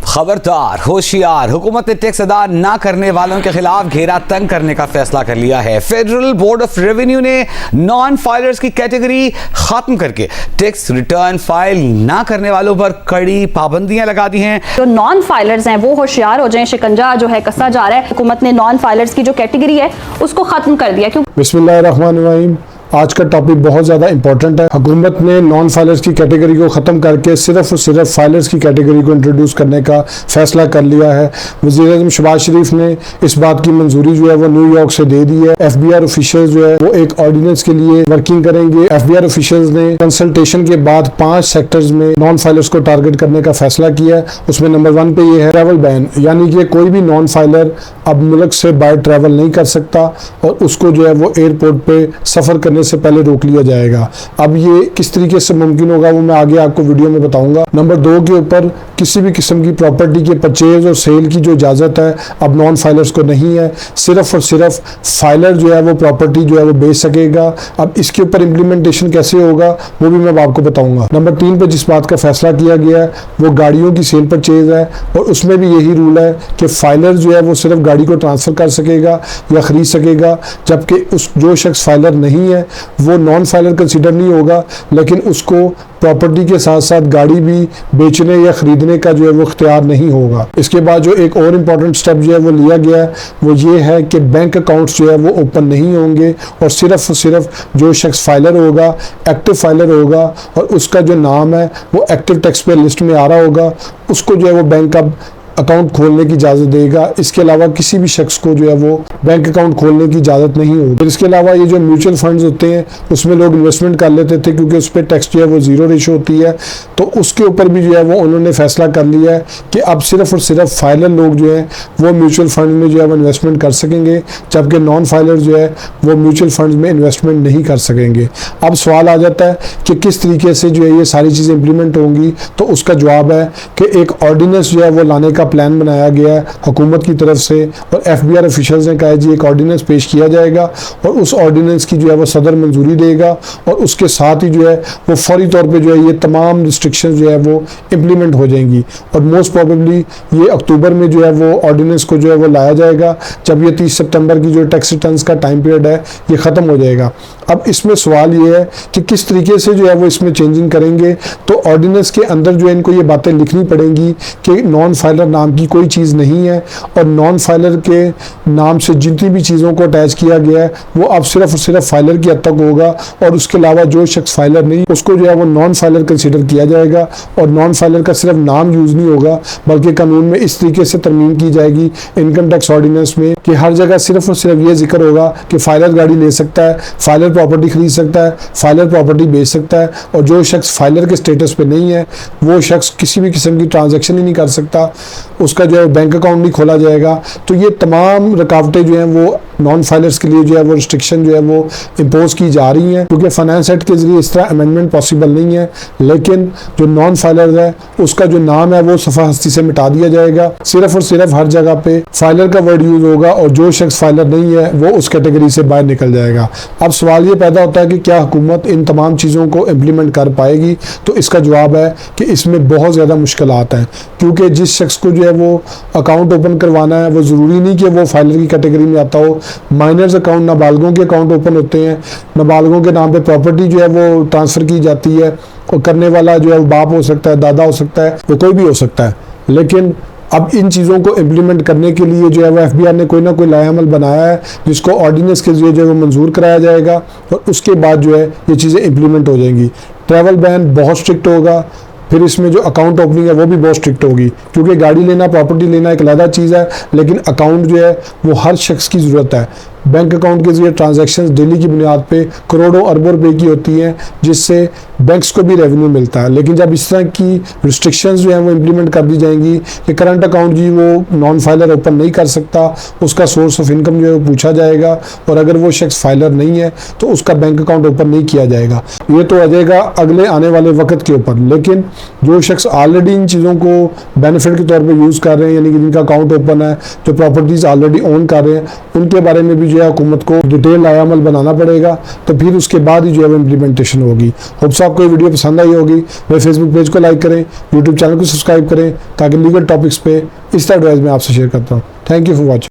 खबरदार, होशियार, हुकूमत ने टैक्स अदा ना करने वालों के खिलाफ घेरा तंग करने का फैसला कर लिया है। फेडरल बोर्ड ऑफ रेवेन्यू ने नॉन फाइलर्स की कैटेगरी खत्म करके टैक्स रिटर्न फाइल ना करने वालों पर कड़ी पाबंदियां लगा दी हैं। जो नॉन फाइलर्स हैं वो होशियार हो जाएं, शिकंजा जो है कसा जा रहा है। हुकूमत ने नॉन फाइलर्स की जो कैटेगरी है उसको खत्म कर दिया। क्यों? बिस्मिल्लाहिर्रहमानिर्रहीम। आज का टॉपिक बहुत ज़्यादा इंपॉर्टेंट है। हुकूमत ने नॉन फाइलर्स की कैटेगरी को ख़त्म करके सिर्फ और सिर्फ फाइलर्स की कैटेगरी को इंट्रोड्यूस करने का फैसला कर लिया है। वज़ीर-ए-आज़म शहबाज शरीफ ने इस बात की मंजूरी जो है वो न्यूयॉर्क से दे दी है। FBR ऑफिशियल्स जो है वो एक ऑर्डिनेंस के लिए वर्किंग करेंगे। FBR ऑफिशियल्स ने कंसल्टेशन के बाद 5 सेक्टर्स में नॉन फाइलर्स को टारगेट करने का फैसला किया है। उसमें नंबर 1 पे ये है ट्रैवल बैन, यानी कि कोई भी नॉन फाइलर अब मुल्क से बाहर ट्रैवल नहीं कर सकता और उसको जो है वो एयरपोर्ट पे सफ़र करने से पहले रोक लिया जाएगा। अब ये किस तरीके से मुमकिन होगा वो मैं आगे आपको वीडियो में बताऊंगा। नंबर 2 के ऊपर किसी भी किस्म की प्रॉपर्टी के परचेज और सेल की जो इजाज़त है अब नॉन फाइलर्स को नहीं है। सिर्फ और सिर्फ फाइलर जो है वो प्रॉपर्टी जो है वो बेच सकेगा। अब इसके ऊपर इम्प्लीमेंटेशन कैसे होगा वो भी मैं आपको बताऊंगा। नंबर 3 पे जिस बात का फैसला किया गया है वो गाड़ियों की सेल परचेज है और उसमें भी यही रूल है कि फाइलर जो है वो सिर्फ गाड़ी को ट्रांसफ़र कर सकेगा या ख़रीद सकेगा, जबकि उस जो शख्स फाइलर नहीं है वो नॉन फाइलर कंसीडर नहीं होगा, लेकिन उसको प्रॉपर्टी के साथ साथ गाड़ी भी बेचने या खरीदने का जो है वो इख्तियार नहीं होगा। इसके बाद जो एक और इम्पॉर्टेंट स्टेप जो है वो लिया गया है वो ये है कि बैंक अकाउंट्स जो है वो ओपन नहीं होंगे और सिर्फ जो शख्स फाइलर होगा, एक्टिव फाइलर होगा और उसका जो नाम है वो एक्टिव टैक्स पे लिस्ट में आ रहा होगा, उसको जो है वो बैंक अब अकाउंट खोलने की इजाज़त देगा। इसके अलावा किसी भी शख्स को जो है वो बैंक अकाउंट खोलने की इजाज़त नहीं होगी। फिर इसके अलावा ये जो म्यूचुअल फंड्स होते हैं उसमें लोग इन्वेस्टमेंट कर लेते थे क्योंकि उस पर टैक्स जो है वो 0 रेशो होती है, तो उसके ऊपर भी जो है वो उन्होंने फैसला कर लिया है कि अब सिर्फ और सिर्फ फाइलर लोग जो है वो म्यूचुअल फंड में जो है वो इन्वेस्टमेंट कर सकेंगे, जबकि नॉन फाइलर जो है वो म्यूचुअल फंड में इन्वेस्टमेंट नहीं कर सकेंगे। अब सवाल आ जाता है कि किस तरीके से जो है ये सारी चीज़ें इंप्लीमेंट होंगी, तो उसका जवाब है कि एक ऑर्डिनेंस जो है वो लाने का प्लान बनाया गया है हुकूमत की तरफ से और FBR ऑफिशियल्स ने कहा है जी एक ऑर्डिनेंस पेश किया जाएगा और उस ऑर्डिनेंस की जो है वो सदर मंजूरी देगा और उसके साथ ही जो है वो फौरी तौर पे जो है ये तमाम रिस्ट्रिक्शंस जो है वो इम्प्लीमेंट हो जाएंगी और मोस्ट प्रोबेबली ये अक्टूबर में जो है वो ऑर्डिनेंस को जो है वो लाया जाएगा, जब ये 30 सितंबर की जो टैक्स रिटर्न्स का टाइम पीरियड है ये ख़त्म हो जाएगा। अब इसमें सवाल ये है कि किस तरीके से जो है वो इसमें चेंजिंग करेंगे, तो ऑर्डिनेंस के अंदर जो है इनको ये बातें लिखनी पड़ेंगी कि नॉन फाइलर नाम की कोई चीज़ नहीं है और नॉन फाइलर के नाम से जितनी भी चीज़ों को अटैच किया गया है वो अब सिर्फ और सिर्फ फाइलर की हद तक होगा और उसके अलावा जो शख्स फाइलर नहीं उसको जो है वो नॉन फाइलर कंसीडर किया जाएगा और नॉन फाइलर का सिर्फ नाम यूज़ नहीं होगा बल्कि कानून में इस तरीके से तरमीम की जाएगी इनकम टैक्स ऑर्डिनेंस में कि हर जगह सिर्फ और सिर्फ ये जिक्र होगा कि फाइलर गाड़ी ले सकता है, फाइलर प्रॉपर्टी खरीद सकता है, फाइलर प्रॉपर्टी बेच सकता है और जो शख्स फाइलर के स्टेटस पे नहीं है वो शख्स किसी भी किस्म की ट्रांजैक्शन ही नहीं कर सकता, उसका जो है बैंक अकाउंट नहीं खोला जाएगा। तो ये तमाम रुकावटें जो हैं वो नॉन फाइलर्स के लिए जो है वो रिस्ट्रिक्शन जो है वो इम्पोज की जा रही हैं क्योंकि फाइनेंस एक्ट के जरिए इस तरह अमेंडमेंट पॉसिबल नहीं है, लेकिन जो नॉन फाइलर है उसका जो नाम है वो सफ़ा हस्ती से मिटा दिया जाएगा। सिर्फ और सिर्फ हर जगह पे फाइलर का वर्ड यूज़ होगा और जो शख्स फाइलर नहीं है वो उस कैटेगरी से बाहर निकल जाएगा। अब सवाल ये पैदा होता है कि क्या हुकूमत इन तमाम चीज़ों को इम्प्लीमेंट कर पाएगी, तो इसका जवाब है कि इसमें बहुत ज़्यादा मुश्किलात हैं क्योंकि जिस शख्स को जो है वो अकाउंट ओपन करवाना है वो ज़रूरी नहीं कि वो फाइलर की कैटेगरी में आता हो। माइनर्स अकाउंट, नाबालगों के अकाउंट ओपन होते हैं, नाबालगों के नाम पे प्रॉपर्टी जो है वो ट्रांसफ़र की जाती है और करने वाला जो है वो बाप हो सकता है, दादा हो सकता है, वो कोई भी हो सकता है। लेकिन अब इन चीज़ों को इम्प्लीमेंट करने के लिए जो है वो FBR ने कोई ना कोई लाएअमल बनाया है जिसको ऑर्डिनेंस के जरिए जो है वो मंजूर कराया जाएगा और उसके बाद जो है ये चीज़ें इम्प्लीमेंट हो जाएंगी। ट्रैवल बैन बहुत स्ट्रिक्ट होगा, फिर इसमें जो अकाउंट ओपनिंग है वो भी बहुत स्ट्रिक्ट होगी क्योंकि गाड़ी लेना, प्रॉपर्टी लेना एक अलग चीज़ है, लेकिन अकाउंट जो है वो हर शख्स की ज़रूरत है। बैंक अकाउंट के जरिए ट्रांजैक्शंस डेली की बुनियाद पे करोड़ों अरबों रुपए की होती हैं जिससे बैंक्स को भी रेवेन्यू मिलता है। लेकिन जब इस तरह की रिस्ट्रिक्शंस जो हैं वो इम्प्लीमेंट कर दी जाएंगी कि करंट अकाउंट जी वो नॉन फाइलर ओपन नहीं कर सकता, उसका सोर्स ऑफ इनकम जो है वो पूछा जाएगा और अगर वो शख्स फाइलर नहीं है तो उसका बैंक अकाउंट ओपन नहीं किया जाएगा। ये तो आ जाएगा अगले आने वाले वक्त के ऊपर, लेकिन जो शख्स ऑलरेडी इन चीज़ों को बेनिफिट के तौर पर यूज़ कर रहे हैं, यानी कि जिनका अकाउंट ओपन है, जो प्रॉपर्टीज़ ऑलरेडी ओन कर रहे हैं, उनके बारे में भी जो है हुकूमत को डिटेल आयामल बनाना पड़ेगा, तो फिर उसके बाद ही जो है वो इम्प्लीमेंटेशन होगी। होप्स आपको ये वीडियो पसंद आई होगी। मेरे फेसबुक पेज को लाइक करें, यूट्यूब चैनल को सब्सक्राइब करें, ताकि लीगल टॉपिक्स पे इस तरह एडवाइस मैं आपसे शेयर करता हूँ। Thank you for watching.